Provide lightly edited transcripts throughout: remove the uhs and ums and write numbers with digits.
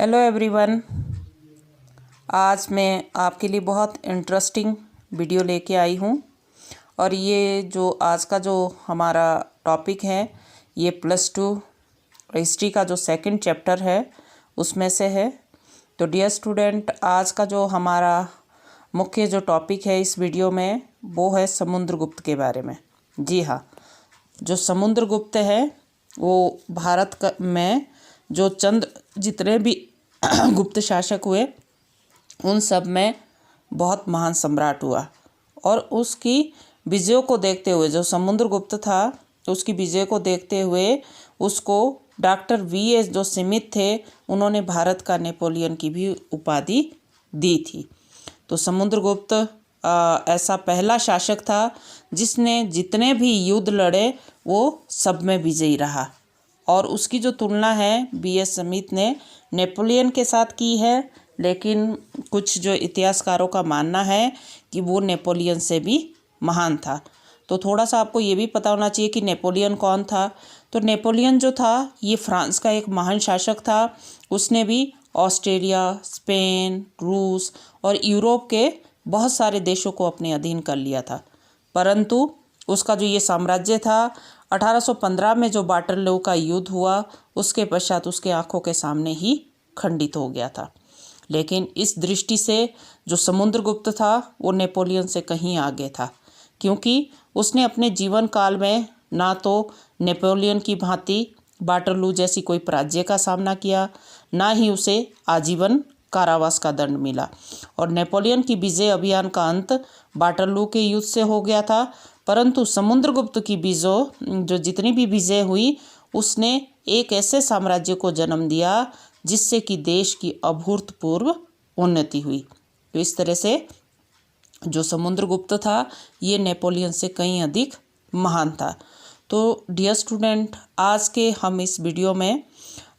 Hello everyone. आज मैं आपके लिए बहुत इंटरेस्टिंग वीडियो लेके आई हूँ और ये जो आज का जो हमारा टॉपिक है ये +2 हिस्ट्री का जो सेकंड चैप्टर है उसमें से है। तो डियर स्टूडेंट, आज का जो हमारा मुख्य जो टॉपिक है इस वीडियो में वो है समुद्रगुप्त के बारे में। जी हाँ, जो समुद्रगुप्त है वो भारत में जो चंद जितने भी गुप्त शासक हुए उन सब में बहुत महान सम्राट हुआ और उसकी विजयों को देखते हुए जो समुद्रगुप्त था उसकी विजय को देखते हुए उसको डॉक्टर V.S. जो स्मिथ थे उन्होंने भारत का नेपोलियन की भी उपाधि दी थी। तो समुद्रगुप्त ऐसा पहला शासक था जिसने जितने भी युद्ध लड़े वो सब में विजयी रहा और उसकी जो तुलना है B.S. स्मिथ ने नेपोलियन के साथ की है, लेकिन कुछ जो इतिहासकारों का मानना है कि वो नेपोलियन से भी महान था। तो थोड़ा सा आपको ये भी पता होना चाहिए कि नेपोलियन कौन था। तो नेपोलियन जो था ये फ्रांस का एक महान शासक था। उसने भी ऑस्ट्रेलिया, स्पेन, रूस और यूरोप के बहुत सारे देशों को अपने अधीन कर लिया था, परंतु उसका जो ये साम्राज्य था 1815 में जो वाटरलू का युद्ध हुआ उसके पश्चात उसके आंखों के सामने ही खंडित हो गया था। लेकिन इस दृष्टि से जो समुद्रगुप्त था वो नेपोलियन से कहीं आगे था, क्योंकि उसने अपने जीवन काल में ना तो नेपोलियन की भांति वाटरलू जैसी कोई पराजय का सामना किया, ना ही उसे आजीवन कारावास का दंड मिला। और नेपोलियन की विजय अभियान का अंत वाटरलू के युद्ध से हो गया था, परंतु समुद्रगुप्त की विजय जो जितनी भी विजय हुई उसने एक ऐसे साम्राज्य को जन्म दिया जिससे कि देश की अभूतपूर्व उन्नति हुई। तो इस तरह से जो समुद्रगुप्त था ये नेपोलियन से कहीं अधिक महान था। तो डियर स्टूडेंट, आज के हम इस वीडियो में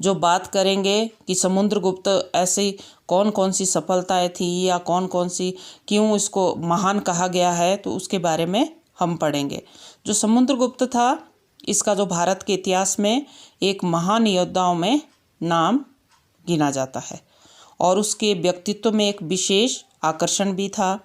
जो बात करेंगे कि समुद्रगुप्त ऐसी कौन कौन सी सफलताएं थी या कौन कौन सी क्यों इसको महान कहा गया है, तो उसके बारे में हम पढ़ेंगे। जो समुद्रगुप्त था इसका जो भारत के इतिहास में एक महान योद्धाओं में नाम गिना जाता है और उसके व्यक्तित्व में एक विशेष आकर्षण भी था,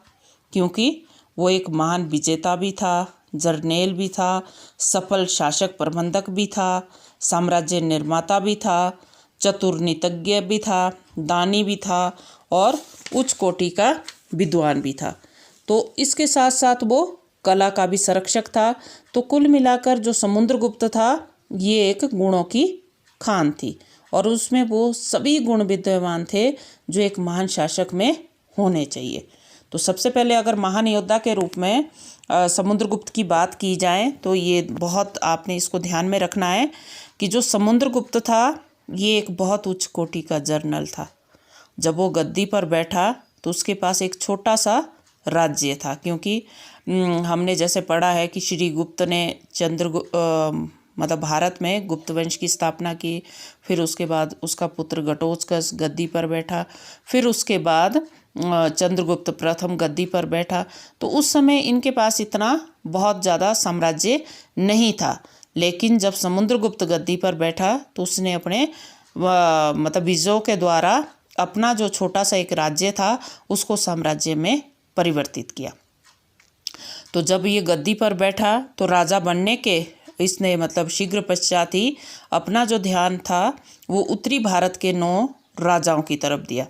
क्योंकि वो एक महान विजेता भी था, जर्नेल भी था, सफल शासक प्रबंधक भी था, साम्राज्य निर्माता भी था, चतुर नीतिज्ञ भी था, दानी भी था और उच्च कोटि का विद्वान भी था। तो इसके साथ साथ वो कला का भी संरक्षक था। तो कुल मिलाकर जो समुद्रगुप्त था ये एक गुणों की खान थी और उसमें वो सभी गुण विद्यमान थे जो एक महान शासक में होने चाहिए। तो सबसे पहले अगर महान योद्धा के रूप में समुद्रगुप्त की बात की जाए तो ये बहुत आपने इसको ध्यान में रखना है कि जो समुद्रगुप्त था ये एक बहुत उच्च कोटि का जर्नल था। जब वो गद्दी पर बैठा तो उसके पास एक छोटा सा राज्य था, क्योंकि हमने जैसे पढ़ा है कि श्री गुप्त ने मतलब भारत में गुप्त वंश की स्थापना की, फिर उसके बाद उसका पुत्र घटोत्कच गद्दी पर बैठा, फिर उसके बाद चंद्रगुप्त प्रथम गद्दी पर बैठा। तो उस समय इनके पास इतना बहुत ज़्यादा साम्राज्य नहीं था, लेकिन जब समुद्रगुप्त गद्दी पर बैठा तो उसने अपने मतलब विजयों के द्वारा अपना जो छोटा सा एक राज्य था उसको साम्राज्य में परिवर्तित किया। तो जब ये गद्दी पर बैठा तो राजा बनने के इसने मतलब शीघ्र पश्चात ही अपना जो ध्यान था वो उत्तरी भारत के 9 राजाओं की तरफ दिया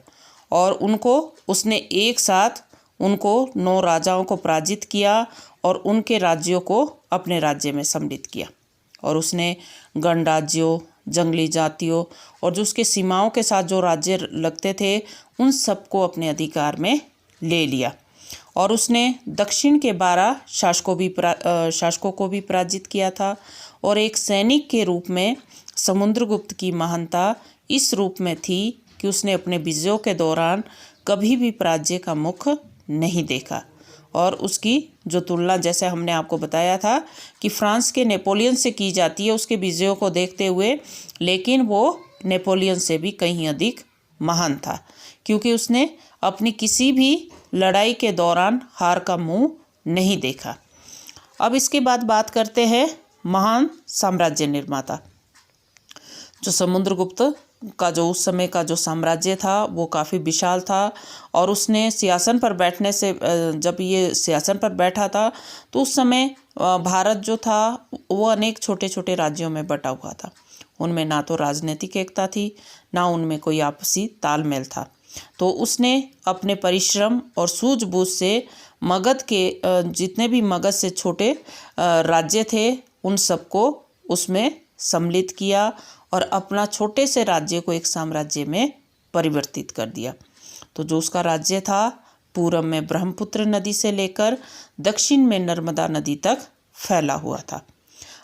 और उनको उसने एक साथ उनको 9 राजाओं को पराजित किया और उनके राज्यों को अपने राज्य में सम्मिलित किया। और उसने गणराज्यों, जंगली जातियों और जो उसके सीमाओं के साथ जो राज्य लगते थे उन सबको अपने अधिकार में ले लिया और उसने दक्षिण के 12 शासकों को भी पराजित किया था। और एक सैनिक के रूप में समुद्रगुप्त की महानता इस रूप में थी कि उसने अपने विजयों के दौरान कभी भी पराजय का मुख नहीं देखा। और उसकी जो तुलना जैसे हमने आपको बताया था कि फ्रांस के नेपोलियन से की जाती है उसके विजयों को देखते हुए, लेकिन वो नेपोलियन से भी कहीं अधिक महान था, क्योंकि उसने अपनी किसी भी लड़ाई के दौरान हार का मुंह नहीं देखा। अब इसके बाद बात करते हैं महान साम्राज्य निर्माता। जो समुद्रगुप्त का जो उस समय का जो साम्राज्य था वो काफ़ी विशाल था और उसने सिंहासन पर बैठने से जब ये सिंहासन पर बैठा था तो उस समय भारत जो था वो अनेक छोटे छोटे राज्यों में बटा हुआ था। उनमें ना तो राजनीतिक एकता थी, ना उनमें कोई आपसी तालमेल था। तो उसने अपने परिश्रम और सूझबूझ से मगध के जितने भी मगध से छोटे राज्य थे उन सबको उसमें सम्मिलित किया और अपना छोटे से राज्य को एक साम्राज्य में परिवर्तित कर दिया। तो जो उसका राज्य था पूरब में ब्रह्मपुत्र नदी से लेकर दक्षिण में नर्मदा नदी तक फैला हुआ था।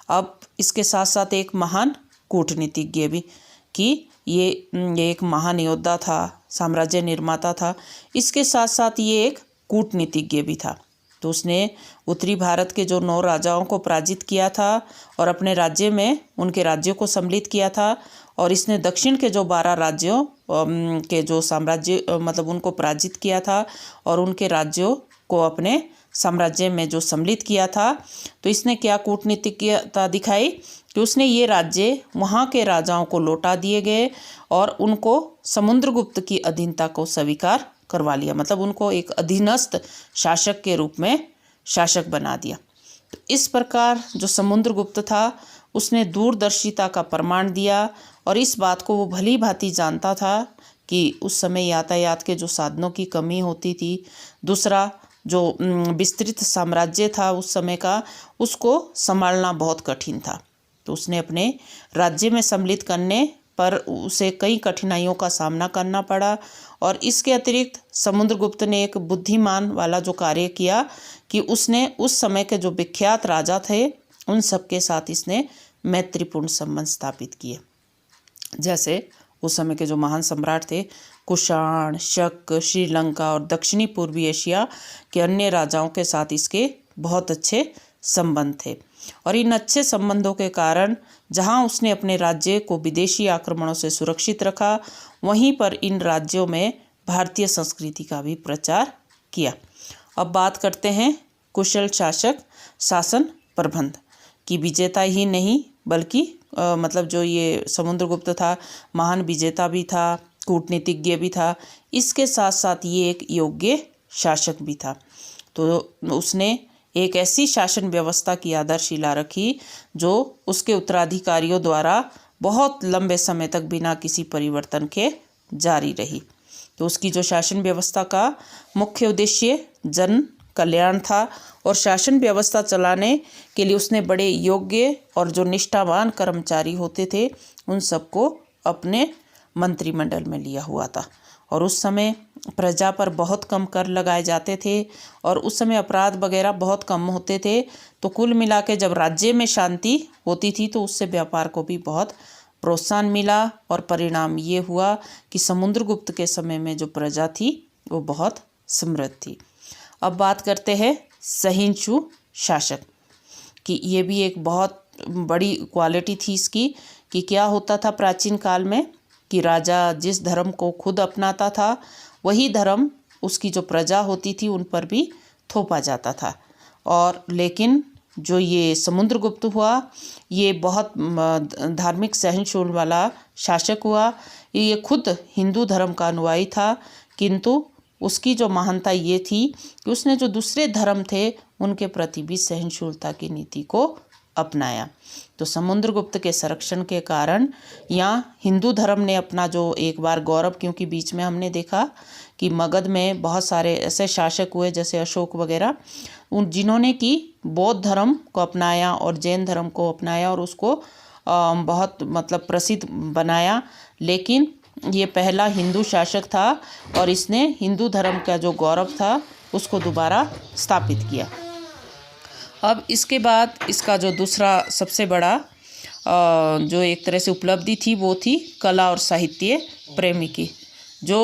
अब इसके साथ साथ एक महान कूटनीतिज्ञ भी कि ये एक महान योद्धा था, साम्राज्य निर्माता था, इसके साथ साथ ये एक कूटनीतिज्ञ भी था। तो उसने उत्तरी भारत के जो 9 राजाओं को पराजित किया था और अपने राज्य में उनके राज्यों को सम्मिलित किया था और इसने दक्षिण के जो 12 राज्यों के जो साम्राज्य मतलब उनको पराजित किया था और उनके राज्यों को अपने साम्राज्य में जो सम्मिलित किया था। तो इसने क्या कूटनीतिज्ञता दिखाई कि उसने ये राज्य वहाँ के राजाओं को लौटा दिए गए और उनको समुद्रगुप्त की अधीनता को स्वीकार करवा लिया, मतलब उनको एक अधीनस्थ शासक के रूप में शासक बना दिया। तो इस प्रकार जो समुद्रगुप्त था उसने दूरदर्शिता का प्रमाण दिया और इस बात को वो भली भांति जानता था कि उस समय यातायात के जो साधनों की कमी होती थी, दूसरा जो विस्तृत साम्राज्य था उस समय का उसको संभालना बहुत कठिन था। तो उसने अपने राज्य में सम्मिलित करने पर उसे कई कठिनाइयों का सामना करना पड़ा और इसके अतिरिक्त समुद्रगुप्त ने एक बुद्धिमान वाला जो कार्य किया कि उसने उस समय के जो विख्यात राजा थे उन सबके साथ इसने मैत्रीपूर्ण संबंध स्थापित किए। जैसे उस समय के जो महान सम्राट थे कुषाण, शक, श्रीलंका और दक्षिणी पूर्वी एशिया के अन्य राजाओं के साथ इसके बहुत अच्छे संबंध थे और इन अच्छे संबंधों के कारण जहां उसने अपने राज्य को विदेशी आक्रमणों से सुरक्षित रखा वहीं पर इन राज्यों में भारतीय संस्कृति का भी प्रचार किया। अब बात करते हैं कुशल शासक शासन प्रबंध की। विजेता ही नहीं बल्कि मतलब जो ये समुद्रगुप्त था महान विजेता भी था, कूटनीतिज्ञ भी था, इसके साथ साथ ये एक योग्य शासक भी था। तो उसने एक ऐसी शासन व्यवस्था की आधारशिला रखी जो उसके उत्तराधिकारियों द्वारा बहुत लंबे समय तक बिना किसी परिवर्तन के जारी रही। तो उसकी जो शासन व्यवस्था का मुख्य उद्देश्य जन कल्याण था और शासन व्यवस्था चलाने के लिए उसने बड़े योग्य और जो निष्ठावान कर्मचारी होते थे उन सबको अपने मंत्रिमंडल में लिया हुआ था। और उस समय प्रजा पर बहुत कम कर लगाए जाते थे और उस समय अपराध वगैरह बहुत कम होते थे। तो कुल मिला के जब राज्य में शांति होती थी तो उससे व्यापार को भी बहुत प्रोत्साहन मिला और परिणाम ये हुआ कि समुद्रगुप्त के समय में जो प्रजा थी वो बहुत समृद्ध थी। अब बात करते हैं सहिष्णु शासक की। ये भी एक बहुत बड़ी क्वालिटी थी इसकी कि क्या होता था प्राचीन काल में कि राजा जिस धर्म को खुद अपनाता था वही धर्म उसकी जो प्रजा होती थी उन पर भी थोपा जाता था। और लेकिन जो ये समुद्रगुप्त हुआ ये बहुत धार्मिक सहिष्णुता वाला शासक हुआ। ये खुद हिंदू धर्म का अनुयायी था किंतु उसकी जो महानता ये थी कि उसने जो दूसरे धर्म थे उनके प्रति भी सहिष्णुता की नीति को अपनाया। तो समुद्रगुप्त के संरक्षण के कारण यहाँ हिंदू धर्म ने अपना जो एक बार गौरव, क्योंकि बीच में हमने देखा कि मगध में बहुत सारे ऐसे शासक हुए जैसे अशोक वगैरह, उन जिन्होंने कि बौद्ध धर्म को अपनाया और जैन धर्म को अपनाया और उसको बहुत मतलब प्रसिद्ध बनाया। लेकिन ये पहला हिंदू शासक था और इसने हिंदू धर्म का जो गौरव था उसको दोबारा स्थापित किया। अब इसके बाद इसका जो दूसरा सबसे बड़ा जो एक तरह से उपलब्धि थी वो थी कला और साहित्य प्रेमी की। जो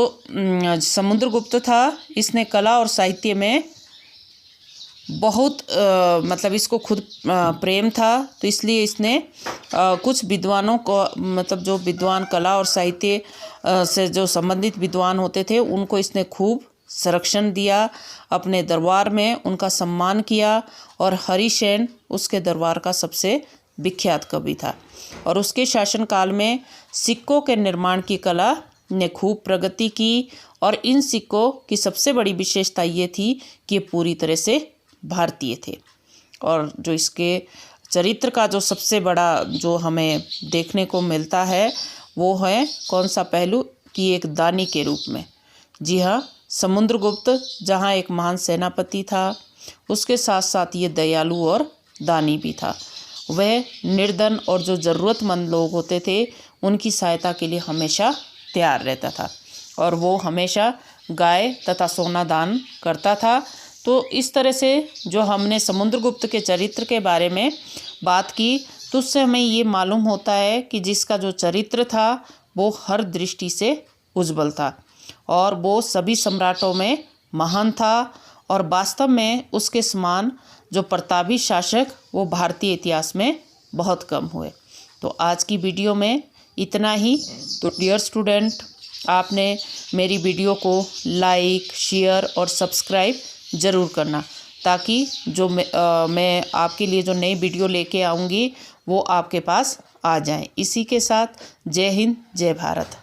समुद्रगुप्त था इसने कला और साहित्य में बहुत मतलब इसको खुद प्रेम था, तो इसलिए इसने कुछ विद्वानों को मतलब जो विद्वान कला और साहित्य से जो संबंधित विद्वान होते थे उनको इसने खूब संरक्षण दिया, अपने दरबार में उनका सम्मान किया। और हरिसेन उसके दरबार का सबसे विख्यात कवि था और उसके शासनकाल में सिक्कों के निर्माण की कला ने खूब प्रगति की और इन सिक्कों की सबसे बड़ी विशेषता ये थी कि ये पूरी तरह से भारतीय थे। और जो इसके चरित्र का जो सबसे बड़ा जो हमें देखने को मिलता है वो है कौन सा पहलू कि एक दानी के रूप में। जी हाँ, समुद्रगुप्त जहाँ एक महान सेनापति था, उसके साथ साथ ये दयालु और दानी भी था। वह निर्धन और जो ज़रूरतमंद लोग होते थे उनकी सहायता के लिए हमेशा तैयार रहता था और वो हमेशा गाय तथा सोना दान करता था। तो इस तरह से जो हमने समुद्रगुप्त के चरित्र के बारे में बात की तो उससे हमें ये मालूम होता है कि जिसका जो चरित्र था वो हर दृष्टि से उज्ज्वल था और वो सभी सम्राटों में महान था और वास्तव में उसके समान जो प्रतापी शासक वो भारतीय इतिहास में बहुत कम हुए। तो आज की वीडियो में इतना ही। तो डियर स्टूडेंट, आपने मेरी वीडियो को लाइक, शेयर और सब्सक्राइब ज़रूर करना ताकि जो मैं आपके लिए जो नई वीडियो लेके आऊँगी वो आपके पास आ जाए। इसी के साथ जय हिंद, जय भारत।